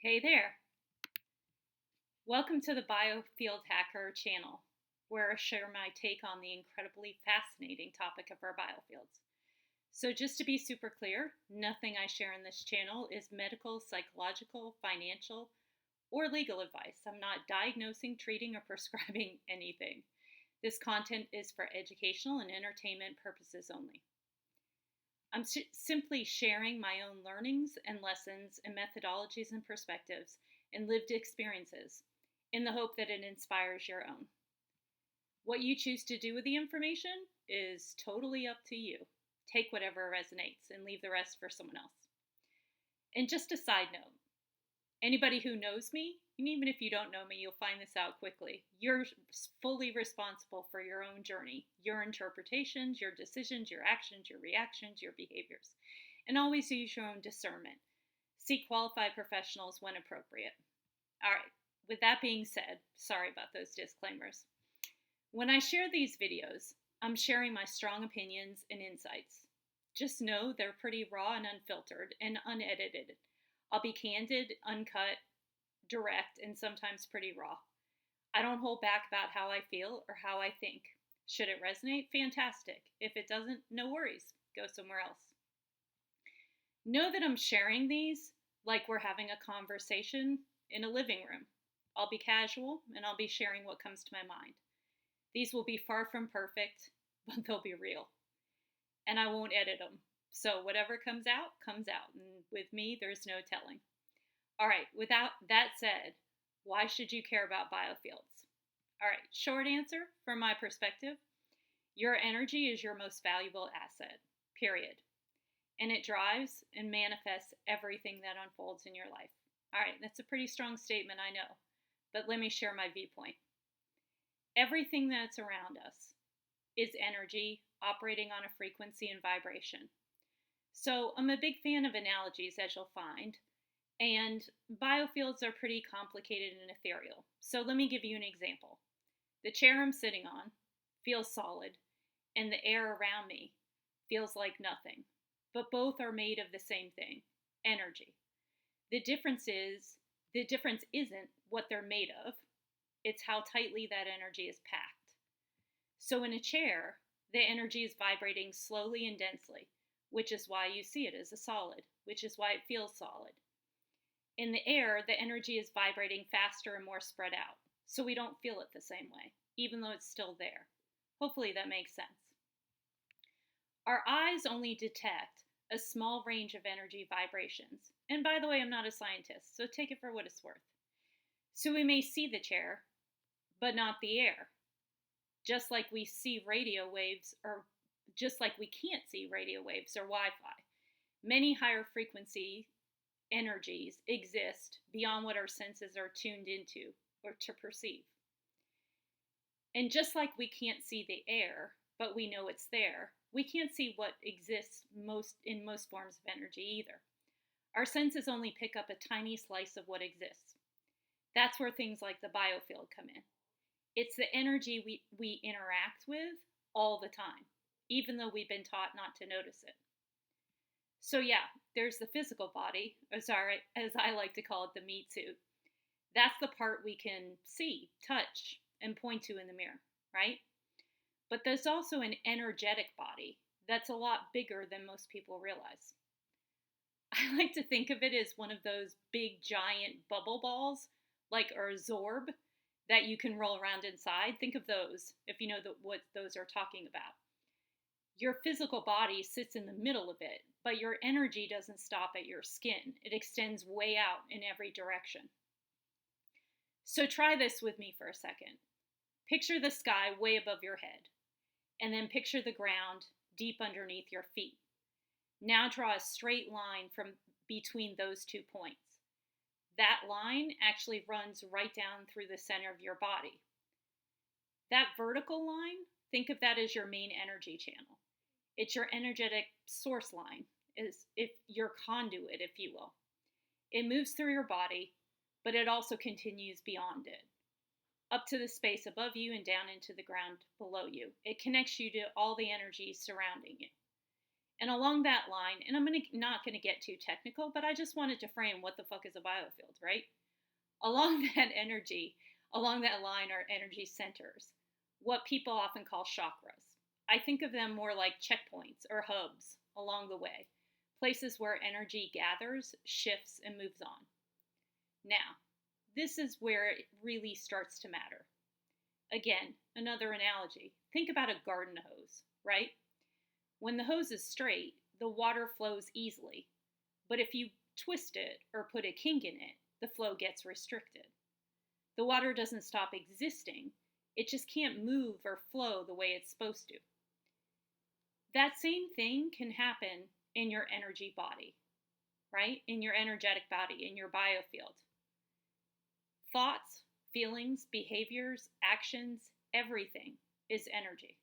Hey there. Welcome to the Biofield Hacker channel, where I share my take on the incredibly fascinating topic of our biofields. So, just to be super clear, nothing I share in this channel is medical, psychological, financial, or legal advice. I'm not diagnosing, treating, or prescribing anything. This content is for educational and entertainment purposes only. I'm simply sharing my own learnings and lessons and methodologies and perspectives and lived experiences in the hope that it inspires your own. What you choose to do with the information is totally up to you. Take whatever resonates and leave the rest for someone else. And just a side note, anybody who knows me, and even if you don't know me, you'll find this out quickly. You're fully responsible for your own journey, your interpretations, your decisions, your actions, your reactions, your behaviors. And always use your own discernment. Seek qualified professionals when appropriate. All right, with that being said, sorry about those disclaimers. When I share these videos, I'm sharing my strong opinions and insights. Just know they're pretty raw and unfiltered and unedited. I'll be candid, uncut, direct, and sometimes pretty raw. I don't hold back about how I feel or how I think. Should it resonate? Fantastic. If it doesn't, no worries. Go somewhere else. Know that I'm sharing these like we're having a conversation in a living room. I'll be casual and I'll be sharing what comes to my mind. These will be far from perfect, but they'll be real. And I won't edit them. So whatever comes out, comes out. And with me, there's no telling. All right, without that said, why should you care about biofields? All right, short answer from my perspective, your energy is your most valuable asset, period. And it drives and manifests everything that unfolds in your life. All right, that's a pretty strong statement, I know, but let me share my viewpoint. Everything that's around us is energy operating on a frequency and vibration. So I'm a big fan of analogies, as you'll find, and biofields are pretty complicated and ethereal. So let me give you an example. The chair I'm sitting on feels solid, and the air around me feels like nothing. But both are made of the same thing, energy. The difference isn't what they're made of, it's how tightly that energy is packed. So in a chair, the energy is vibrating slowly and densely, which is why you see it as a solid, which is why it feels solid. In the air, the energy is vibrating faster and more spread out, so we don't feel it the same way, even though it's still there. Hopefully that makes sense. Our eyes only detect a small range of energy vibrations. And by the way, I'm not a scientist, so take it for what it's worth. So we may see the chair, but not the air. Just like we see radio waves, or just like we can't see radio waves or Wi-Fi. Many higher frequency energies exist beyond what our senses are tuned into or to perceive. And just like we can't see the air, but we know it's there, we can't see what exists in most forms of energy either. Our senses only pick up a tiny slice of what exists. That's where things like the biofield come in. It's the energy we interact with all the time, even though we've been taught not to notice it. So yeah, there's the physical body, as I like to call it, the meat suit. That's the part we can see, touch, and point to in the mirror, right? But there's also an energetic body that's a lot bigger than most people realize. I like to think of it as one of those big giant bubble balls, like or a Zorb, that you can roll around inside. Think of those, if you know what those are talking about. Your physical body sits in the middle of it, but your energy doesn't stop at your skin. It extends way out in every direction. So try this with me for a second. Picture the sky way above your head, and then picture the ground deep underneath your feet. Now draw a straight line from between those 2 points. That line actually runs right down through the center of your body. That vertical line, think of that as your main energy channel. It's your energetic source line, is if your conduit, if you will. It moves through your body, but it also continues beyond it, up to the space above you and down into the ground below you. It connects you to all the energies surrounding you. And along that line, and not going to get too technical, but I just wanted to frame what the fuck is a biofield, right? Along along that line are energy centers, what people often call chakras. I think of them more like checkpoints or hubs along the way, places where energy gathers, shifts, and moves on. Now, this is where it really starts to matter. Again, another analogy. Think about a garden hose, right? When the hose is straight, the water flows easily. But if you twist it or put a kink in it, the flow gets restricted. The water doesn't stop existing, it just can't move or flow the way it's supposed to. That same thing can happen in your energy body, right? In your energetic body, in your biofield. Thoughts, feelings, behaviors, actions, everything is energy.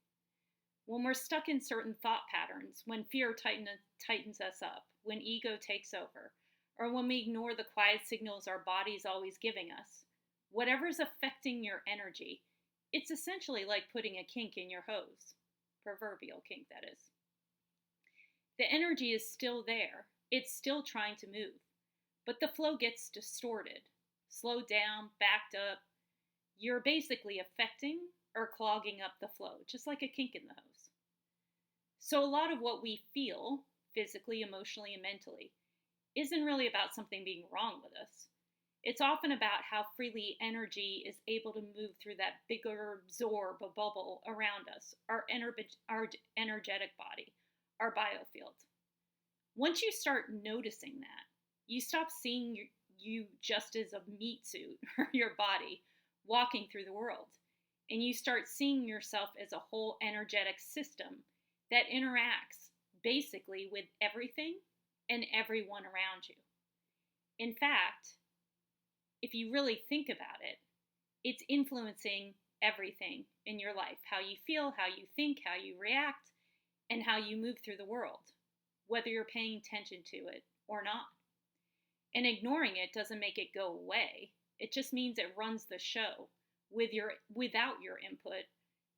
When we're stuck in certain thought patterns, when fear tightens us up, when ego takes over, or when we ignore the quiet signals our body's always giving us, whatever's affecting your energy, it's essentially like putting a kink in your hose. Proverbial kink, that is. The energy is still there. It's still trying to move. But the flow gets distorted, slowed down, backed up. You're basically affecting or clogging up the flow, just like a kink in the hose. So a lot of what we feel, physically, emotionally, and mentally, isn't really about something being wrong with us. It's often about how freely energy is able to move through that bigger absorb a bubble around us, our energetic body, our biofield. Once you start noticing that, you stop seeing you just as a meat suit or your body walking through the world, and you start seeing yourself as a whole energetic system that interacts basically with everything and everyone around you. In fact, if you really think about it, it's influencing everything in your life. How you feel, how you think, how you react, and how you move through the world, whether you're paying attention to it or not. And ignoring it doesn't make it go away. It just means it runs the show without your input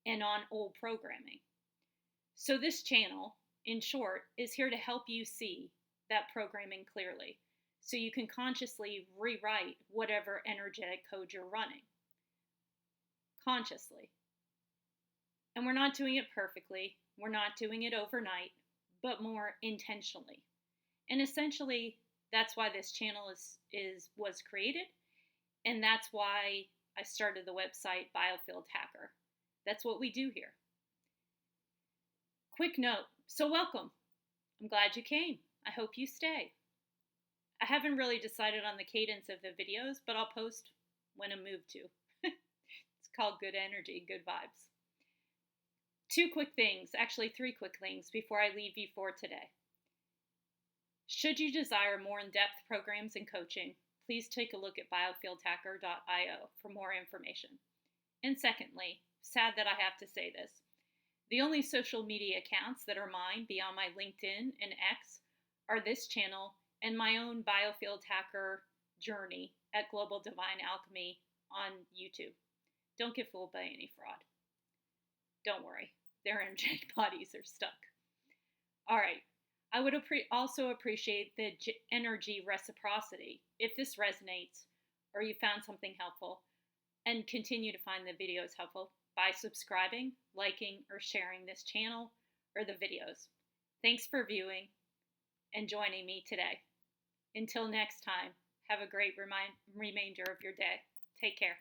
and on old programming. So this channel, in short, is here to help you see that programming clearly, so you can consciously rewrite whatever energetic code you're running. Consciously. And we're not doing it perfectly, we're not doing it overnight, but more intentionally. And essentially, that's why this channel was created, and that's why I started the website Biofield Hacker. That's what we do here. Quick note, so welcome. I'm glad you came. I hope you stay. I haven't really decided on the cadence of the videos, but I'll post when I'm moved to. It's called Good Energy, Good Vibes. 3 quick things before I leave you for today. Should you desire more in-depth programs and coaching, please take a look at biofieldhacker.io for more information. And secondly, sad that I have to say this, the only social media accounts that are mine beyond my LinkedIn and X are this channel and my own Biofield Hacker journey at Global Divine Alchemy on YouTube. Don't get fooled by any fraud. Don't worry, their energetic bodies are stuck. All right, I would also appreciate the energy reciprocity if this resonates or you found something helpful, and continue to find the videos helpful by subscribing, liking, or sharing this channel or the videos. Thanks for viewing and joining me today. Until next time, have a great remainder of your day. Take care.